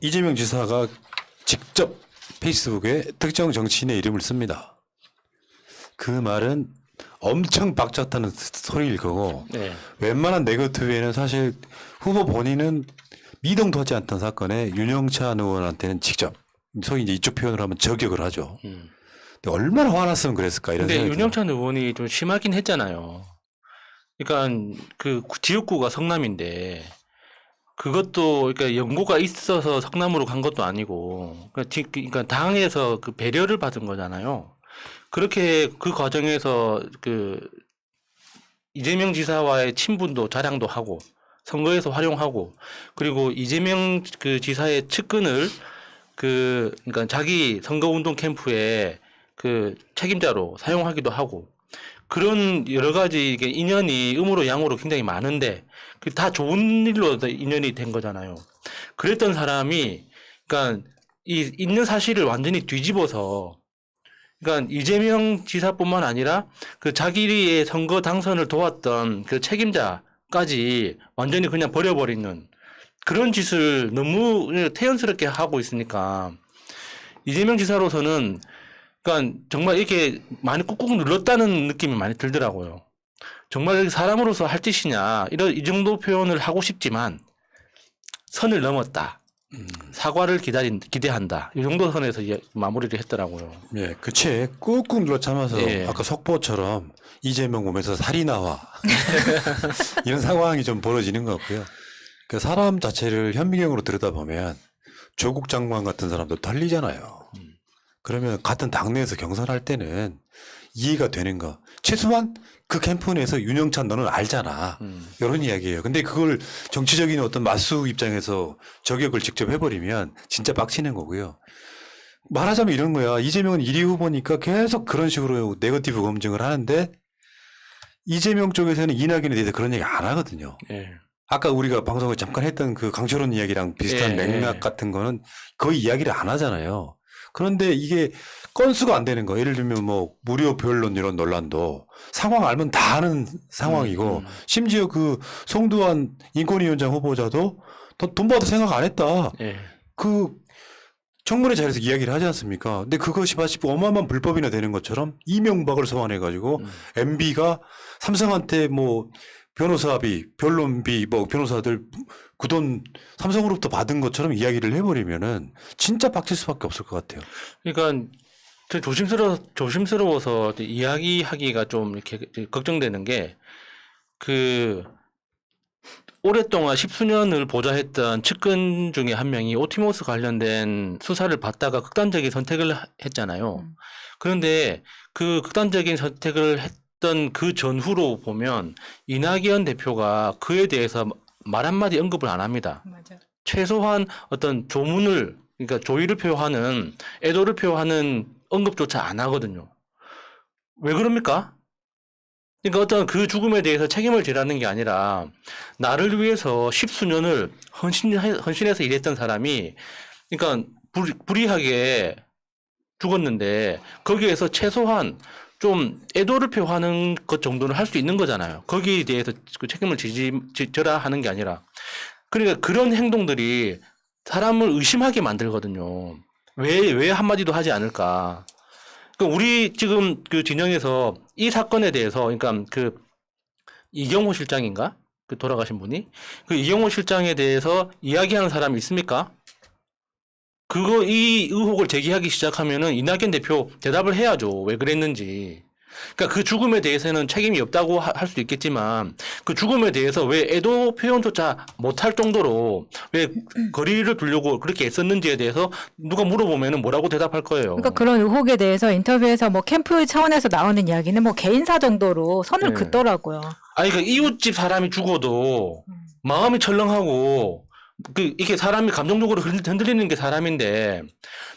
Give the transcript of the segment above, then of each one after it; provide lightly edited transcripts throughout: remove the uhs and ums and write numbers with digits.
이재명 지사가 직접 페이스북에 특정 정치인의 이름을 씁니다. 그 말은 엄청 박자타는 소리일 거고 네. 웬만한 네거티브에는 사실 후보 본인은 미동도 하지 않던 사건에 윤영찬 의원한테는 직접 소위 이제 이쪽 표현으로 하면 저격을 하죠. 근데 얼마나 화났으면 그랬을까 이런 근데 생각이 들어요. 윤영찬 의원이 좀 심하긴 했잖아요. 그러니까 그 지역구가 성남인데 그것도 그러니까 연고가 있어서 성남으로 간 것도 아니고 그러니까 당에서 그 배려를 받은 거잖아요. 그렇게 그 과정에서 그 이재명 지사와의 친분도 자랑도 하고 선거에서 활용하고 그리고 이재명 그 지사의 측근을 그러니까 자기 선거운동 캠프에 그 책임자로 사용하기도 하고 그런 여러 가지 이게 인연이 음으로 양으로 굉장히 많은데 그 다 좋은 일로 인연이 된 거잖아요. 그랬던 사람이 그러니까 이 있는 사실을 완전히 뒤집어서 그러니까 이재명 지사뿐만 아니라 그 자기의 선거 당선을 도왔던 그 책임자까지 완전히 그냥 버려버리는 그런 짓을 너무 태연스럽게 하고 있으니까 이재명 지사로서는 그러니까 정말 이렇게 많이 꾹꾹 눌렀다는 느낌이 많이 들더라고요. 정말 사람으로서 할 짓이냐 이 정도 표현을 하고 싶지만 선을 넘었다. 사과를 기대한다. 이 정도 선에서 마무리를 했더라고요. 예, 그치. 꾹꾹 눌러 참아서 예. 아까 속보처럼 이재명 몸에서 살이 나와 이런 상황이 좀 벌어지는 것 같고요. 그 사람 자체를 현미경으로 들여다보면 조국 장관 같은 사람도 털리잖아요. 그러면 같은 당내에서 경선할 때는 이해가 되는 거. 최소한 그 캠프 내에서 윤영찬 너는 알잖아. 이런 이야기예요. 근데 그걸 정치적인 어떤 맞수 입장에서 저격을 직접 해버리면 진짜 빡치는 거고요. 말하자면 이런 거야. 이재명은 1위 후보니까 계속 그런 식으로 네거티브 검증을 하는데 이재명 쪽에서는 이낙연에 대해서 그런 얘기 안 하거든요. 예. 아까 우리가 방송을 잠깐 했던 그 강철원 이야기랑 비슷한 예, 맥락 예. 같은 거는 거의 이야기를 안 하잖아요. 그런데 이게 건수가 안 되는 거. 예를 들면 뭐 무료 변론 이런 논란도 상황 알면 다 아는 상황이고 심지어 그 송두환 인권위원장 후보자도 돈 받아 생각 안 했다. 예. 그 청문회 자리에서 이야기를 하지 않습니까? 근데 그것이 마치 어마어마한 불법이나 되는 것처럼 이명박을 소환해가지고 MB가 삼성한테 뭐 변호사비, 변론비, 뭐 변호사들 그 돈 삼성으로부터 받은 것처럼 이야기를 해버리면은 진짜 빡칠 수밖에 없을 것 같아요. 그러니까 좀 조심스러워서 이야기하기가 좀 이렇게 걱정되는 게 그 오랫동안 십수년을 보좌했던 측근 중에 한 명이 오티머스 관련된 수사를 받다가 극단적인 선택을 했잖아요. 그런데 그 극단적인 선택을 했던 그 전후로 보면 이낙연 대표가 그에 대해서 말 한마디 언급을 안 합니다. 맞아. 최소한 어떤 조문을 그러니까 조의를 표하는 애도를 표하는 언급조차 안 하거든요. 왜 그럽니까? 그러니까 어떤 그 죽음에 대해서 책임을 지라는 게 아니라 나를 위해서 십수년을 헌신해서 일했던 사람이 그러니까 불의하게 죽었는데 거기에서 최소한 좀 애도를 표하는 것 정도는 할 수 있는 거잖아요. 거기에 대해서 그 책임을 져라 하는 게 아니라 그러니까 그런 행동들이 사람을 의심하게 만들거든요. 왜 한마디도 하지 않을까. 그러니까 우리 지금 그 진영에서 이 사건에 대해서 그러니까 그 이경호 실장인가? 그 돌아가신 분이 그 이경호 실장에 대해서 이야기하는 사람이 있습니까? 이 의혹을 제기하기 시작하면은 이낙연 대표 대답을 해야죠. 왜 그랬는지. 그러니까 그 죽음에 대해서는 책임이 없다고 할 수 있겠지만 그 죽음에 대해서 왜 애도 표현조차 못할 정도로 왜 거리를 두려고 그렇게 애썼는지에 대해서 누가 물어보면은 뭐라고 대답할 거예요. 그러니까 그런 의혹에 대해서 인터뷰에서 뭐 캠프 차원에서 나오는 이야기는 뭐 개인사 정도로 선을 네. 긋더라고요. 아니 그 이웃집 사람이 죽어도 마음이 철렁하고 이게 사람이 감정적으로 흔들리는 게 사람인데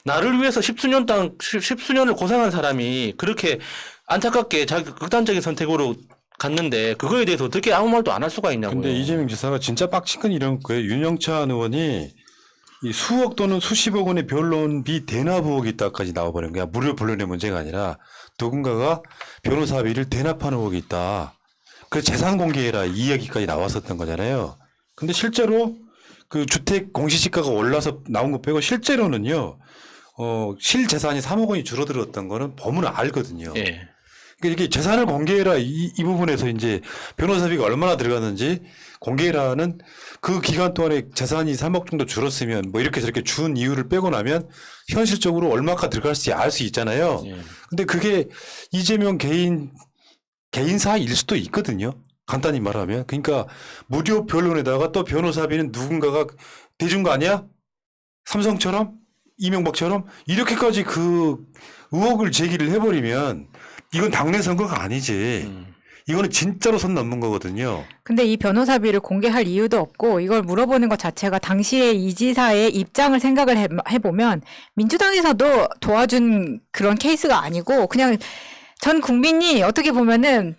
나를 위해서 십수년을 고생한 사람이 그렇게 안타깝게 자기 극단적인 선택으로 갔는데 그거에 대해서 어떻게 아무 말도 안 할 수가 있냐고요. 근데 이재명 지사가 진짜 빡친 건 이런 거예요. 윤영찬 의원이 이 수억 또는 수십억 원의 변론비 대납 의혹이 있다까지 나와버린 거야. 무료 변론의 문제가 아니라 누군가가 변호사비를 대납하는 의혹이 있다. 그 재산 공개해라 이 이야기까지 나왔었던 거잖아요. 근데 실제로 그 주택 공시지가가 올라서 나온 거 빼고 실제로는요. 실재산이 3억 원이 줄어들었던 거는 법은 알거든요. 예. 그러니까 이게 재산을 공개해라 이 부분에서 이제 변호사비가 얼마나 들어갔는지 공개해라는 그 기간 동안에 재산이 3억 정도 줄었으면 뭐 이렇게 저렇게 준 이유를 빼고 나면 현실적으로 얼마가 들어갈지 알 수 있잖아요. 예. 근데 그게 이재명 개인사일 수도 있거든요. 간단히 말하면. 그러니까 무료 변론에다가 또 변호사비는 누군가가 대준 거 아니야? 삼성처럼? 이명박처럼? 이렇게까지 그 의혹을 제기를 해버리면 이건 당내 선거가 아니지. 이거는 진짜로 선 넘는 거거든요. 근데 이 변호사비를 공개할 이유도 없고 이걸 물어보는 것 자체가 당시에 이 지사의 입장을 생각을 해보면 민주당에서도 도와준 그런 케이스가 아니고 그냥 전 국민이 어떻게 보면은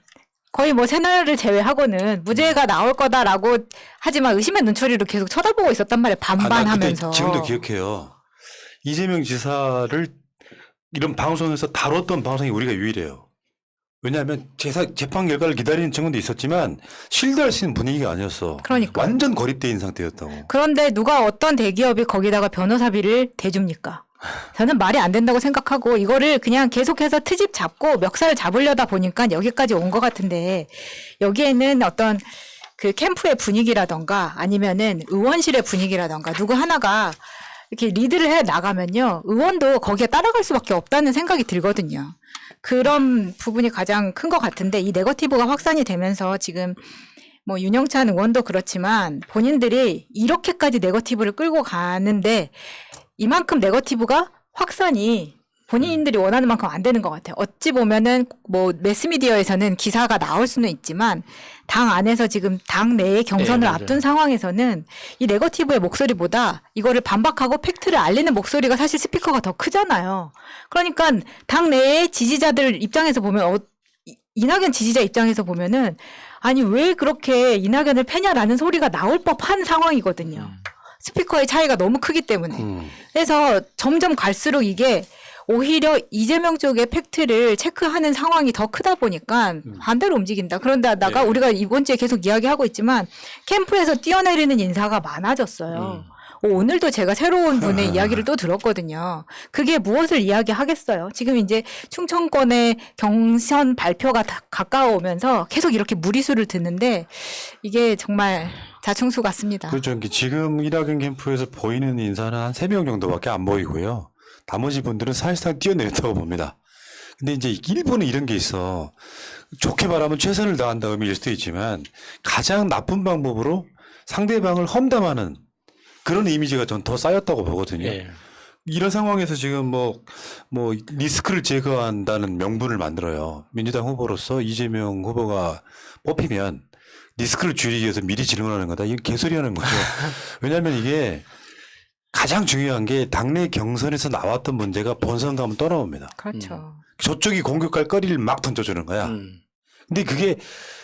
거의 뭐 새날을 제외하고는 무죄가 나올 거다라고 하지만 의심의 눈초리로 계속 쳐다보고 있었단 말이에요. 나 반반하면서. 그때 지금도 기억해요. 이재명 지사를 이런 방송에서 다뤘던 방송이 우리가 유일해요. 왜냐하면 재판 결과를 기다리는 증언도 있었지만 신뢰할 수 있는 분위기가 아니었어. 그러니까. 완전 고립돼 있는 상태였다고. 그런데 누가 어떤 대기업이 거기다가 변호사비를 대줍니까? 저는 말이 안 된다고 생각하고 이거를 그냥 계속해서 트집 잡고 멱살 잡으려다 보니까 여기까지 온 것 같은데 여기에는 어떤 그 캠프의 분위기라던가 아니면은 의원실의 분위기라던가 누구 하나가 이렇게 리드를 해 나가면요. 의원도 거기에 따라갈 수밖에 없다는 생각이 들거든요. 그런 부분이 가장 큰 것 같은데 이 네거티브가 확산이 되면서 지금 뭐 윤영찬 의원도 그렇지만 본인들이 이렇게까지 네거티브를 끌고 가는데 이만큼 네거티브가 확산이 본인들이 원하는 만큼 안 되는 것 같아요. 어찌 보면은 뭐 매스미디어에서는 기사가 나올 수는 있지만 당 안에서 지금 당 내의 경선을 네, 맞아요. 앞둔 상황에서는 이 네거티브의 목소리보다 이거를 반박하고 팩트를 알리는 목소리가 사실 스피커가 더 크잖아요. 그러니까 당 내의 지지자들 입장에서 보면 이낙연 지지자 입장에서 보면은 아니 왜 그렇게 이낙연을 패냐라는 소리가 나올 법한 상황이거든요. 스피커의 차이가 너무 크기 때문에. 그래서 점점 갈수록 이게 오히려 이재명 쪽의 팩트를 체크하는 상황이 더 크다 보니까 반대로 움직인다. 그런데다가 네. 우리가 이번 주에 계속 이야기하고 있지만 캠프에서 뛰어내리는 인사가 많아졌어요. 오늘도 제가 새로운 분의 이야기를 또 들었거든요. 그게 무엇을 이야기하겠어요. 지금 이제 충청권의 경선 발표가 가까워오면서 계속 이렇게 무리수를 듣는데 이게 정말 자충수 같습니다. 그렇죠. 지금 이낙연 캠프에서 보이는 인사는 한 3명 정도밖에 안 보이고요. 나머지 분들은 사실상 뛰어내렸다고 봅니다. 근데 이제 일본은 이런 게 있어. 좋게 말하면 최선을 다한다 의미일 수도 있지만 가장 나쁜 방법으로 상대방을 험담하는 그런 이미지가 전 더 쌓였다고 보거든요. 예. 이런 상황에서 지금 뭐 리스크를 제거한다는 명분을 만들어요. 민주당 후보로서 이재명 후보가 뽑히면 리스크를 줄이기 위해서 미리 질문하는 거다. 이건 개소리 하는 거죠. 왜냐하면 이게 가장 중요한 게 당내 경선에서 나왔던 문제가 본선 가면 또 나옵니다. 그렇죠. 저쪽이 공격할 거리를 막 던져주는 거야. 근데 그게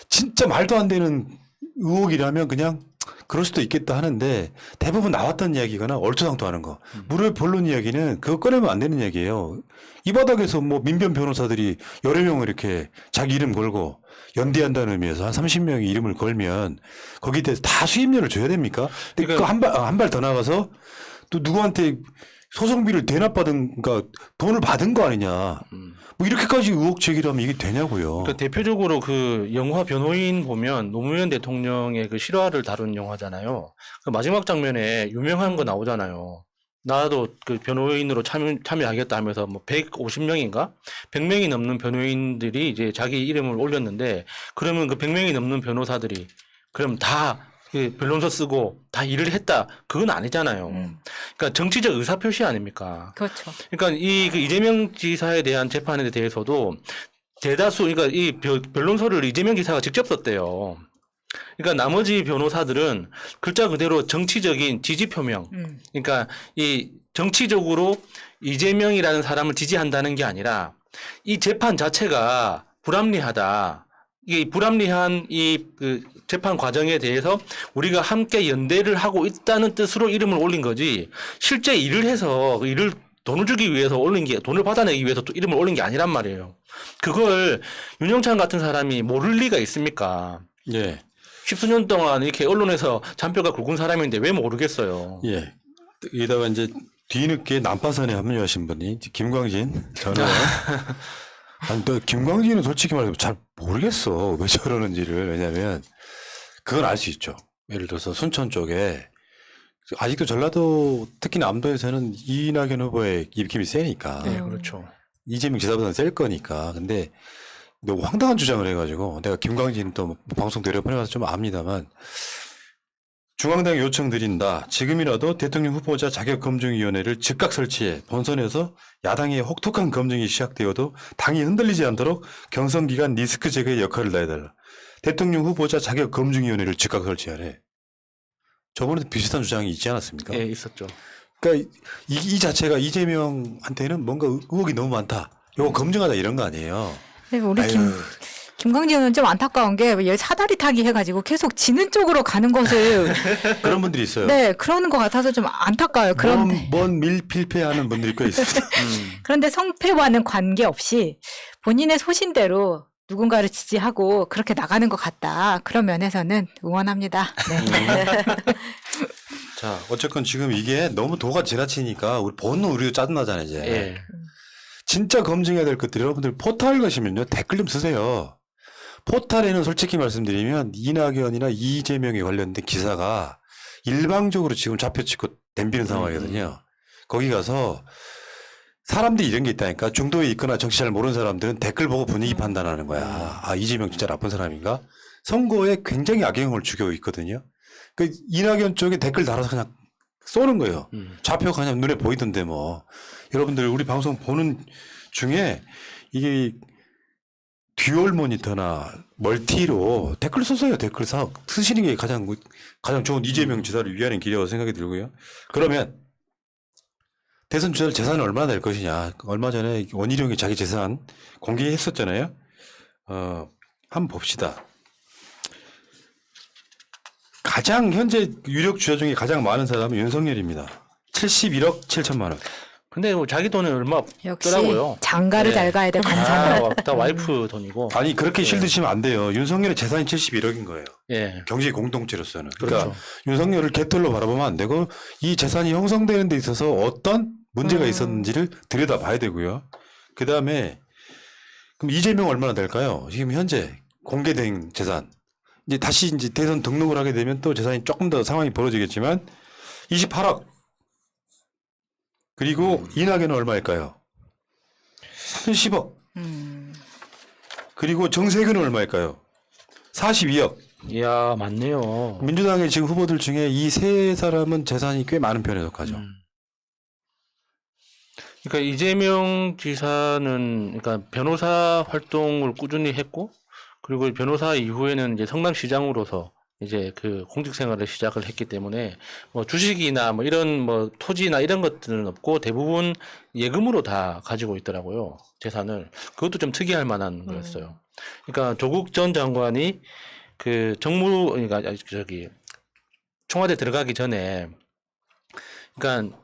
진짜 말도 안 되는 의혹이라면 그냥 그럴 수도 있겠다 하는데 대부분 나왔던 이야기거나 얼토당토하는 거. 무료 본론 이야기는 그거 꺼내면 안 되는 이야기예요. 이 바닥에서 뭐 민변 변호사들이 여러 명을 이렇게 자기 이름 걸고 연대한다는 의미에서 한 30명이 이름을 걸면 거기에 대해서 다 수임료를 줘야 됩니까? 근데 그러니까 한 발 더 나가서 또 누구한테 소송비를 대납받은, 그러니까 돈을 받은 거 아니냐. 뭐 이렇게까지 의혹 제기를 이게 되냐고요. 그러니까 대표적으로 그 영화 변호인 보면 노무현 대통령의 그 실화를 다룬 영화잖아요. 그 마지막 장면에 유명한 거 나오잖아요. 나도 그 변호인으로 참여하겠다 하면서 뭐 150명인가? 100명이 넘는 변호인들이 이제 자기 이름을 올렸는데 그러면 그 100명이 넘는 변호사들이 그럼 다 그 변론서 쓰고 다 일을 했다. 그건 아니잖아요. 그러니까 정치적 의사표시 아닙니까? 그렇죠. 그러니까 그 이재명 지사에 대한 재판에 대해서도 대다수 그러니까 이 변론서를 이재명 지사가 직접 썼대요. 그러니까 나머지 변호사들은 글자 그대로 정치적인 지지 표명. 그러니까 이 정치적으로 이재명이라는 사람을 지지한다는 게 아니라 이 재판 자체가 불합리하다. 이게 불합리한 그 재판 과정에 대해서 우리가 함께 연대를 하고 있다는 뜻으로 이름을 올린 거지 실제 일을 해서 일을 돈을 주기 위해서 올린 게 돈을 받아내기 위해서 또 이름을 올린 게 아니란 말이에요. 그걸 윤영찬 같은 사람이 모를 리가 있습니까? 예. 10수년 동안 이렇게 언론에서 잔뼈가 굵은 사람인데 왜 모르겠어요. 예. 여기다가 이제 뒤늦게 난파선에 합류하신 분이 김광진 전 의원. 아니, 또 김광진은 솔직히 말해서 잘 모르겠어. 왜 저러는지를. 왜냐면 그건 알 수 있죠. 예를 들어서 순천 쪽에 아직도 전라도 특히 남도에서는 이낙연 후보의 입김이 세니까 네, 그렇죠. 이재명 지사보다는 셀 거니까. 근데 너무 황당한 주장을 해가지고 내가 김광진 또 방송 내려보내면서 좀 압니다만 중앙당에 요청드린다. 지금이라도 대통령 후보자 자격검증위원회를 즉각 설치해 본선에서 야당의 혹독한 검증이 시작되어도 당이 흔들리지 않도록 경선기간 리스크 제거의 역할을 다해달라. 대통령 후보자 자격검증위원회를 즉각 설치하래. 저번에도 비슷한 주장이 있지 않았습니까? 예, 있었죠. 그러니까 이 자체가 이재명한테는 뭔가 의혹이 너무 많다. 이거 검증하자 이런 거 아니에요. 네, 우리 아유. 김광진은 좀 안타까운 게 사다리 타기 해가지고 계속 지는 쪽으로 가는 것을 그런 분들이 있어요. 네 그러는 것 같아서 좀 안타까워요. 그런데 먼 밀필패하는 분들이 꽤 있습니다. 그런데 성패와는 관계없이 본인의 소신대로 누군가를 지지하고 그렇게 나가는 것 같다. 그런 면에서는 응원합니다. 네. 자, 어쨌건 지금 이게 너무 도가 지나치니까 우리 본능 우리도 짜증나잖아요, 이제. 예. 진짜 검증해야 될 것들 여러분들 포탈 가시면요. 댓글 좀 쓰세요. 포탈에는 솔직히 말씀드리면 이낙연이나 이재명에 관련된 기사가 일방적으로 지금 잡혀치고 덤비는 상황이거든요. 거기 가서 사람들이 이런 게 있다니까. 중도에 있거나 정치 잘 모르는 사람들은 댓글 보고 분위기 판단하는 거야. 아, 이재명 진짜 나쁜 사람인가? 선거에 굉장히 악영향을 주고 있거든요. 그 이낙연 쪽에 댓글 달아서 그냥 쏘는 거예요. 좌표가 그냥 눈에 보이던데 뭐. 여러분들 우리 방송 보는 중에 이게 듀얼 모니터나 멀티로 댓글 쓰세요. 댓글 쓰시는 게 가장 좋은 이재명 지사를 위하는 길이라고 생각이 들고요. 그러면 대선 주자 재산은 얼마나 될 것이냐. 얼마 전에 원희룡이 자기 재산 공개했었잖아요. 한번 봅시다. 가장 현재 유력 주자 중에 가장 많은 사람은 윤석열입니다. 71억 7천만 원. 근데 뭐 자기 돈은 얼마 역시 없더라고요. 장가를 네. 잘 가야 돼 관사는. 다 와이프 돈이고. 아니 그렇게 실드치면 안 돼요. 윤석열의 재산이 71억인 거예요. 예. 경제 공동체로서는. 그러니까 그렇죠. 윤석열을 개털로 바라보면 안 되고 이 재산이 형성되는 데 있어서 어떤 문제가 있었는지를 들여다봐야 되고요. 그다음에 그럼 이재명 얼마나 될까요? 지금 현재 공개된 재산. 이제 다시 이제 대선 등록을 하게 되면 또 재산이 조금 더 상황이 벌어지겠지만 28억. 그리고 이낙연은 얼마일까요? 30억. 그리고 정세균은 얼마일까요? 42억. 이야, 맞네요. 민주당의 지금 후보들 중에 이 세 사람은 재산이 꽤 많은 편에 속하죠. 그러니까 이재명 지사는 그러니까 변호사 활동을 꾸준히 했고, 그리고 변호사 이후에는 이제 성남시장으로서 이제 그 공직 생활을 시작을 했기 때문에 뭐 주식이나 뭐 이런 뭐 토지나 이런 것들은 없고 대부분 예금으로 다 가지고 있더라고요. 재산을. 그것도 좀 특이할 만한 거였어요. 그러니까 조국 전 장관이 그 그러니까 저기 청와대 들어가기 전에 그러니까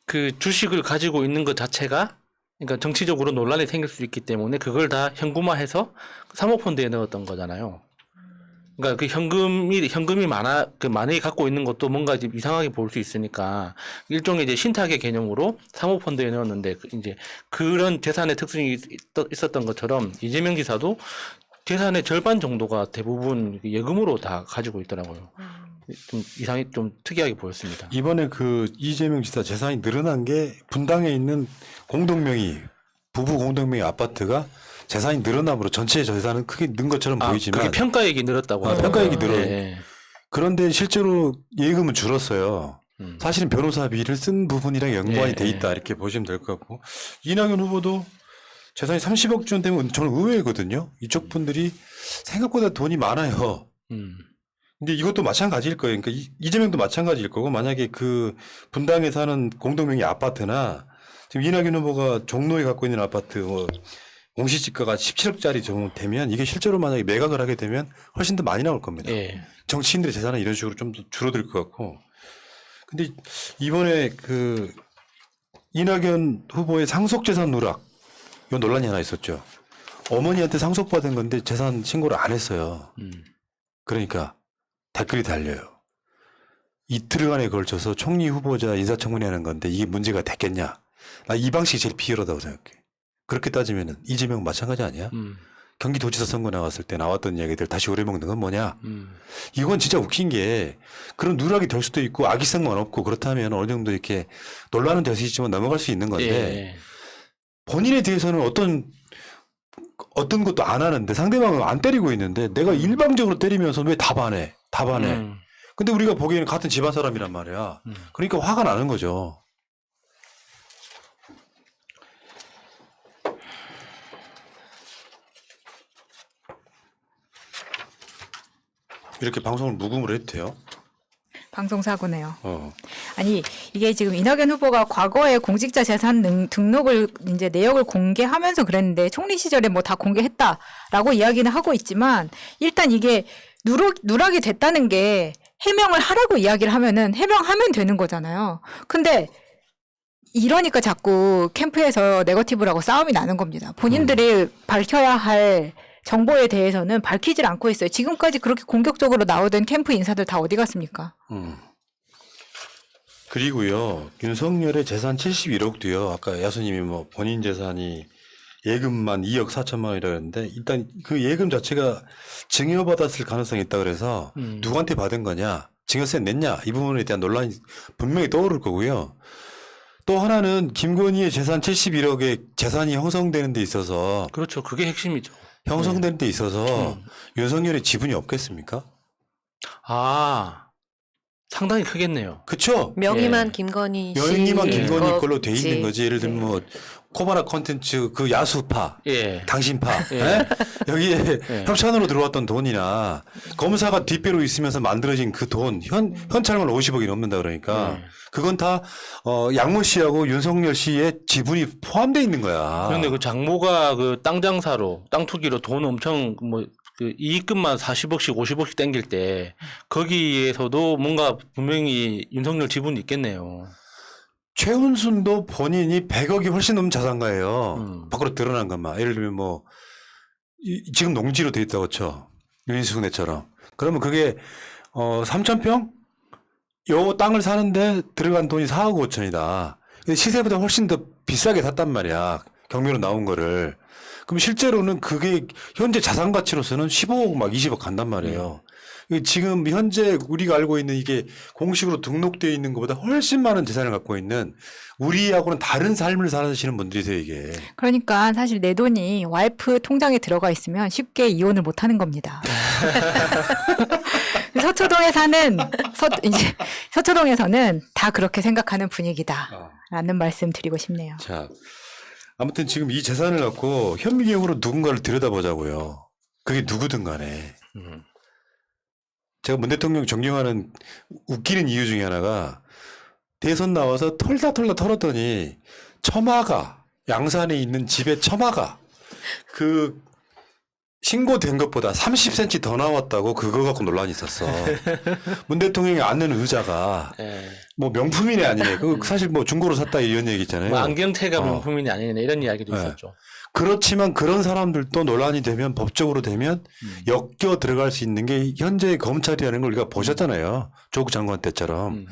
그 주식을 가지고 있는 것 자체가 그러니까 정치적으로 논란이 생길 수 있기 때문에 그걸 다 현금화해서 사모펀드에 넣었던 거잖아요. 그러니까 그 현금이 많이 갖고 있는 것도 뭔가 좀 이상하게 볼 수 있으니까 일종의 이제 신탁의 개념으로 사모펀드에 넣었는데 이제 그런 재산의 특성이 있었던 것처럼 이재명 지사도 재산의 절반 정도가 대부분 예금으로 다 가지고 있더라고요. 좀 특이하게 보였습니다. 이번에 그 이재명 지사 재산이 늘어난 게 분당에 있는 부부 공동명의 아파트가 재산이 늘어남으로 전체 재산은 크게 는 것처럼 보이지만 그게 평가액이 늘었다고 하더라고요. 평가액이 늘어요. 네. 그런데 실제로 예금은 줄었어요. 사실은 변호사비를 쓴 부분이랑 연관이 예, 돼 있다 이렇게 보시면 될 것 같고 이낙연 후보도 재산이 30억 전 되면 저는 의외거든요. 이쪽 분들이 생각보다 돈이 많아요. 근데 이것도 마찬가지일 거예요. 그러니까 이재명도 마찬가지일 거고 만약에 그 분당에 사는 공동명의 아파트나 지금 이낙연 후보가 종로에 갖고 있는 아파트 공시지가가 17억짜리 정도 되면 이게 실제로 만약에 매각을 하게 되면 훨씬 더 많이 나올 겁니다. 예. 정치인들의 재산은 이런 식으로 좀 더 줄어들 것 같고. 근데 이번에 그 이낙연 후보의 상속재산 누락 이 논란이 하나 있었죠. 어머니한테 상속받은 건데 재산 신고를 안 했어요. 그러니까 댓글이 달려요. 이틀간에 걸쳐서 총리 후보자 인사청문회 하는 건데 이게 문제가 됐겠냐. 나 이 방식이 제일 비열하다고 생각해. 그렇게 따지면은 이재명 마찬가지 아니야? 경기도지사 선거 나왔을 때 나왔던 이야기들 다시 오래먹는 건 뭐냐? 이건 진짜 웃긴 게 그런 누락이 될 수도 있고 악의성만 없고 그렇다면 어느 정도 이렇게 논란은 될 수 있지만 넘어갈 수 있는 건데 예. 본인에 대해서는 어떤 것도 안 하는데 상대방은 안 때리고 있는데 내가 일방적으로 때리면서 왜 다 반해? 다 반해? 근데 우리가 보기에는 같은 집안 사람이란 말이야. 그러니까 화가 나는 거죠. 이렇게 방송을 무금으로 해도 돼요? 방송사고네요. 어. 아니 이게 지금 이낙연 후보가 과거에 공직자 재산 등록을 이제 내역을 공개하면서 그랬는데 총리 시절에 뭐 다 공개했다라고 이야기는 하고 있지만 일단 이게 누락이 됐다는 게 해명을 하라고 이야기를 하면은 해명하면 되는 거잖아요. 근데 이러니까 자꾸 캠프에서 네거티브라고 싸움이 나는 겁니다. 본인들이 밝혀야 할 정보에 대해서는 밝히질 않고 있어요. 지금까지 그렇게 공격적으로 나오던 캠프 인사들 다 어디 갔습니까? 그리고요, 윤석열의 재산 71억도요, 아까 야수님이 뭐 본인 재산이 예금만 2억 4천만 원이라 그랬는데, 일단 그 예금 자체가 증여받았을 가능성이 있다 그래서 누구한테 받은 거냐, 증여세 냈냐, 이 부분에 대한 논란이 분명히 떠오를 거고요. 또 하나는 김건희의 재산 71억의 재산이 형성되는 데 있어서, 그렇죠. 그게 핵심이죠. 형성되는 데 있어서 윤석열의 지분이 없겠습니까? 아, 상당히 크겠네요. 그쵸? 명의만 예. 김건희 씨 여행님만 김건희 거지. 걸로 돼 있는 거지. 예를 들면 뭐 코바나 콘텐츠 그 야수파, 예. 당신파, 예. 예? 여기에 예. 협찬으로 들어왔던 돈이나 검사가 뒷배로 있으면서 만들어진 그 돈, 현찰만 50억이 넘는다 그러니까 예. 그건 다 양모 씨하고 윤석열 씨의 지분이 포함되어 있는 거야. 그런데 그 장모가 그 땅 장사로, 땅 투기로 돈 엄청 뭐 그 이익금만 40억씩 50억씩 땡길 때 거기에서도 뭔가 분명히 윤석열 지분이 있겠네요. 최은순도 본인이 100억이 훨씬 넘는 자산가예요. 밖으로 드러난 것만. 예를 들면 뭐 지금 농지로 돼 있다고 쳐. 윤희숙네처럼. 그러면 그게 3,000평? 요 땅을 사는데 들어간 돈이 4억 5천이다. 근데 시세보다 훨씬 더 비싸게 샀단 말이야. 경매로 나온 거를. 그럼 실제로는 그게 현재 자산 가치로서는 15억 막 20억 간단 말이에요. 지금 현재 우리가 알고 있는 이게 공식으로 등록되어 있는 것보다 훨씬 많은 재산을 갖고 있는 우리하고는 다른 삶을 사시는 분들이세요, 이게. 그러니까 사실 내 돈이 와이프 통장에 들어가 있으면 쉽게 이혼을 못 하는 겁니다. 서초동에 사는 서초동에서는 다 그렇게 생각하는 분위기다라는 말씀 드리고 싶네요. 자, 아무튼 지금 이 재산을 갖고 현미경으로 누군가를 들여다보자고요. 그게 누구든 간에. 제가 문 대통령 존경하는 웃기는 이유 중에 하나가 대선 나와서 털다 털었더니 처마가 양산에 있는 집에 처마가 그 신고된 것보다 30cm 더 나왔다고 그거 갖고 논란이 있었어. 문 대통령이 앉는 의자가 예. 뭐 명품이네 아니네. 그 사실 뭐 중고로 샀다 이런 얘기 있잖아요. 뭐 안경테가 명품인이 아니네 이런 이야기도 네. 있었죠. 그렇지만 그런 사람들도 논란이 되면 법적으로 되면 엮여 들어갈 수 있는 게 현재 검찰이라는 걸 우리가 보셨잖아요. 조국 장관 때처럼.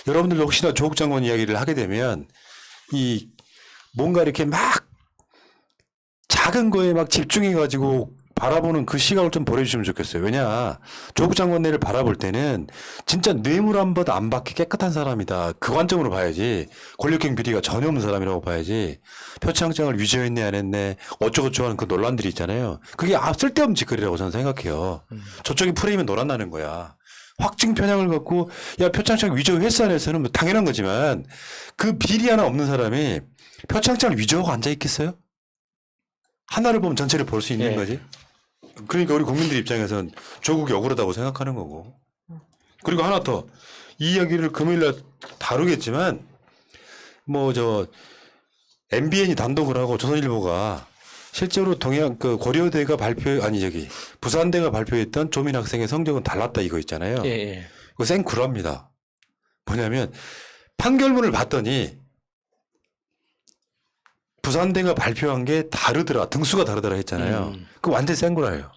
여러분들도 혹시나 조국 장관 이야기를 하게 되면 이 뭔가 이렇게 막 작은 거에 막 집중해가지고 바라보는 그 시각을 좀 보내주시면 좋겠어요. 왜냐, 조국 장관네를 바라볼 때는 진짜 뇌물 한 번 안 받게 깨끗한 사람이다. 그 관점으로 봐야지. 권력형 비리가 전혀 없는 사람이라고 봐야지. 표창장을 위조했네 안 했네 어쩌고저쩌고 하는 그 논란들이 있잖아요. 그게 쓸데없는 짓거리라고 저는 생각해요. 저쪽이 프레임은 놀아나는 거야. 확증 편향을 갖고 야 표창장 위조했어 안 했어는 뭐 당연한 거지만 그 비리 하나 없는 사람이 표창장을 위조하고 앉아 있겠어요? 하나를 보면 전체를 볼 수 있는 예. 거지. 그러니까 우리 국민들 입장에선 조국이 억울하다고 생각하는 거고. 그리고 하나 더 이 이야기를 금요일날 다루겠지만 뭐 MBN이 단독을 하고 조선일보가 실제로 그 고려대가 부산대가 발표했던 조민 학생의 성적은 달랐다 이거 있잖아요. 예, 예. 그거 생구라입니다. 뭐냐면 판결문을 봤더니 부산대가 발표한 게 다르더라. 등수가 다르더라 했잖아요. 그거 완전 생구라예요.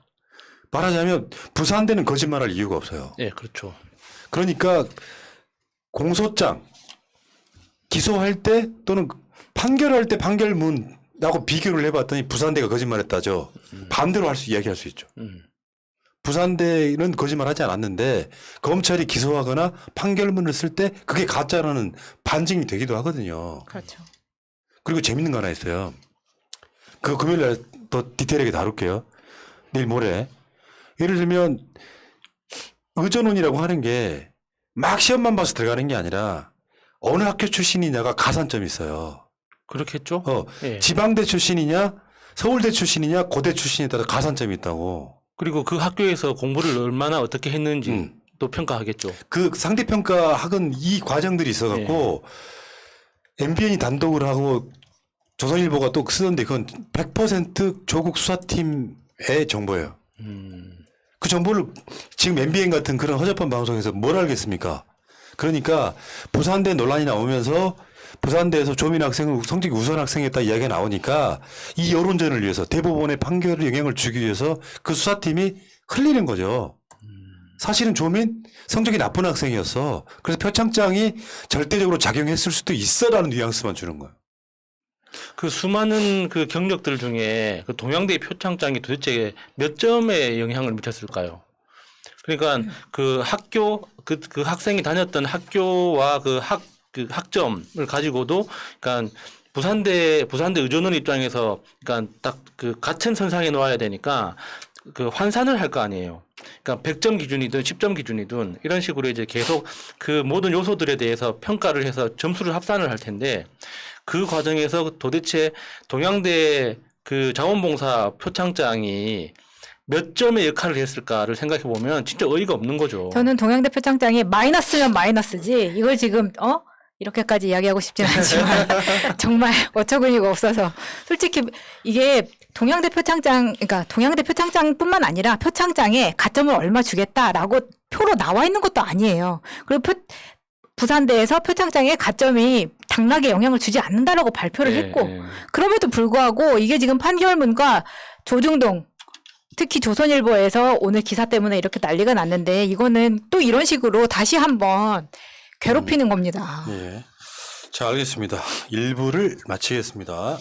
말하자면 부산대는 거짓말할 이유가 없어요. 예, 그렇죠. 그러니까 공소장 기소할 때 또는 판결할 때 판결문하고 비교를 해봤더니 부산대가 거짓말했다죠. 반대로 이야기할 수 있죠. 부산대는 거짓말하지 않았는데 검찰이 기소하거나 판결문을 쓸 때 그게 가짜라는 반증이 되기도 하거든요. 그렇죠. 그리고 재밌는 거 하나 있어요. 그 금요일날 더 디테일하게 다룰게요. 내일 모레. 예를 들면 의전원이라고 하는 게 막 시험만 봐서 들어가는 게 아니라 어느 학교 출신이냐가 가산점이 있어요. 그렇겠죠? 예. 지방대 출신이냐 서울대 출신이냐 고대 출신에 따라 가산점이 있다고. 그리고 그 학교에서 공부를 얼마나 어떻게 했는지 또 평가하겠죠. 그 상대평가 학은 이 과정들이 있어갖고 MBN이 단독을 하고 조선일보가 또 쓰던데 그건 100% 조국 수사팀의 정보예요. 그 정보를 지금 MBN 같은 그런 허접한 방송에서 뭘 알겠습니까? 그러니까 부산대 논란이 나오면서 부산대에서 조민 학생은 성적이 우수한 학생이었다 이야기가 나오니까 이 여론전을 위해서 대법원의 판결에 영향을 주기 위해서 그 수사팀이 흘리는 거죠. 사실은 조민 성적이 나쁜 학생이었어. 그래서 표창장이 절대적으로 작용했을 수도 있어라는 뉘앙스만 주는 거예요. 그 수많은 그 경력들 중에 그 동양대 표창장이 도대체 몇 점에 영향을 미쳤을까요? 그러니까 그 학교 그 학생이 다녔던 학교와 그 학점을 가지고도 그러니까 부산대 의전원 입장에서 그러니까 딱 그 같은 선상에 놓아야 되니까 그 환산을 할 거 아니에요. 그러니까 100점 기준이든 10점 기준이든 이런 식으로 이제 계속 그 모든 요소들에 대해서 평가를 해서 점수를 합산을 할 텐데 그 과정에서 도대체 동양대 그 자원봉사 표창장이 몇 점의 역할을 했을까를 생각해 보면 진짜 어이가 없는 거죠. 저는 동양대 표창장이 마이너스면 마이너스지 이걸 지금 이렇게까지 이야기하고 싶지는 않지만 정말 어처구니가 없어서 솔직히 이게 동양대 표창장뿐만 아니라 표창장에 가점을 얼마 주겠다라고 표로 나와 있는 것도 아니에요. 그리고 부산대에서 표창장에 가점이 당락에 영향을 주지 않는다라고 발표를 했고 그럼에도 불구하고 이게 지금 판결문과 조중동 특히 조선일보에서 오늘 기사 때문에 이렇게 난리가 났는데 이거는 또 이런 식으로 다시 한번 괴롭히는 겁니다. 예. 자, 알겠습니다. 1부를 마치겠습니다.